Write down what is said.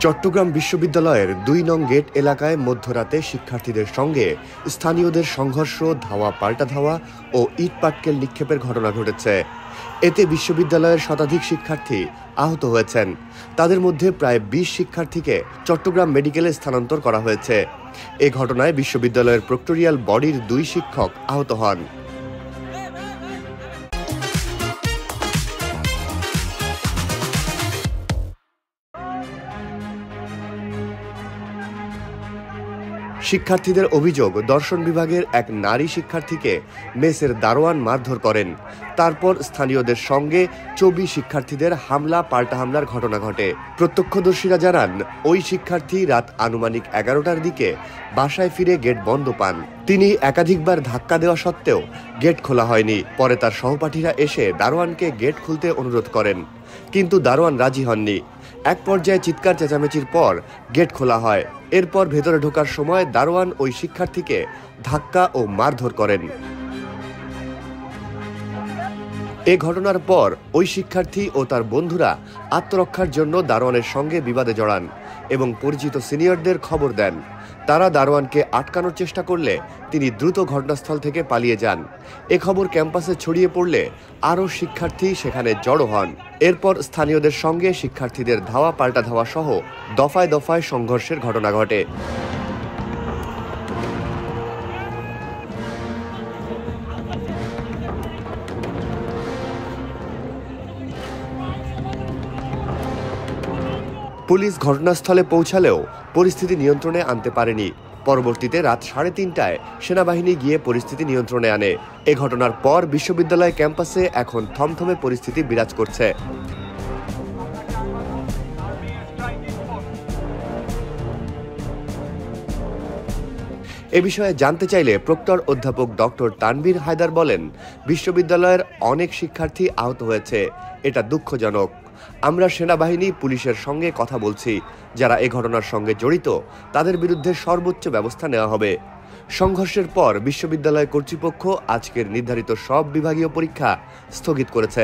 চট্টগ্রাম বিশ্ববিদ্যালয়ের ২ নং গেট এলাকায় মধ্যরাতে শিক্ষার্থীদের সঙ্গে স্থানীয়দের সংঘর্ষ, ধাওয়া পাল্টা ধাওয়া ও ইট পাটকেল নিক্ষেপের ঘটনা ঘটেছে। এতে বিশ্ববিদ্যালয়ের শতাধিক শিক্ষার্থী আহত হয়েছেন। তাদের মধ্যে প্রায় ২০ শিক্ষার্থীকে চট্টগ্রাম মেডিকেলে স্থানান্তর করা হয়েছে। এ ঘটনায় বিশ্ববিদ্যালয়ের প্রক্টরিয়াল বডির ২ শিক্ষক আহত হন। শিক্ষার্থীদের অভিযোগ, দর্শন বিভাগের এক নারী শিক্ষার্থীকে মেসের দারোয়ান মারধর করেন। তারপর স্থানীয়দের সঙ্গে চবি শিক্ষার্থীদের হামলা পাল্টা হামলার ঘটনা ঘটে। প্রত্যক্ষদর্শীরা জানান, ওই শিক্ষার্থী রাত আনুমানিক ১১টার দিকে বাসায় ফিরে গেট বন্ধ পান। তিনি একাধিকবার ধাক্কা দেওয়া সত্ত্বেও গেট খোলা হয়নি। পরে তার সহপাঠীরা এসে দারোয়ানকে গেট খুলতে অনুরোধ করেন, কিন্তু দারোয়ান রাজি হননি। এক পর্যায়ে চিৎকার চেঁচামেচির পর গেট খোলা হয়। এরপর ভেতরে ঢোকার সময় দারোয়ান ওই শিক্ষার্থীকে ধাক্কা ও মারধর করেন। এ ঘটনার পর ওই শিক্ষার্থী ও তার বন্ধুরা আত্মরক্ষার জন্য দারোয়ানের সঙ্গে বিবাদে জড়ান এবং পরিচিত সিনিয়রদের খবর দেন। তারা দারোয়ানকে আটকানোর চেষ্টা করলে তিনি দ্রুত ঘটনাস্থল থেকে পালিয়ে যান। এ খবর ক্যাম্পাসে ছড়িয়ে পড়লে আরও শিক্ষার্থী সেখানে জড়ো হন। এরপর স্থানীয়দের সঙ্গে শিক্ষার্থীদের ধাওয়া পাল্টা ধাওয়া সহ দফায় দফায় সংঘর্ষের ঘটনা ঘটে। পুলিশ ঘটনাস্থলে পৌঁছালেও পরিস্থিতি নিয়ন্ত্রণে আনতে পারেনি। পরবর্তীতে রাত ৩:৩০টায় সেনাবাহিনী গিয়ে পরিস্থিতি নিয়ন্ত্রণে আনে। এ ঘটনার পর বিশ্ববিদ্যালয় ক্যাম্পাসে এখন থমথমে পরিস্থিতি বিরাজ করছে। এ বিষয়ে জানতে চাইলে প্রক্টর অধ্যাপক ডক্টর তানভীর হায়দার বলেন, বিশ্ববিদ্যালয়ের অনেক শিক্ষার্থী আহত হয়েছে। এটা দুঃখজনক। আমরা সেনাবাহিনী, পুলিশের সঙ্গে কথা বলছি। যারা এ ঘটনার সঙ্গে জড়িত তাদের বিরুদ্ধে সর্বোচ্চ ব্যবস্থা নেওয়া হবে। সংঘর্ষের পর বিশ্ববিদ্যালয় কর্তৃপক্ষ আজকের নির্ধারিত সব বিভাগীয় পরীক্ষা স্থগিত করেছে।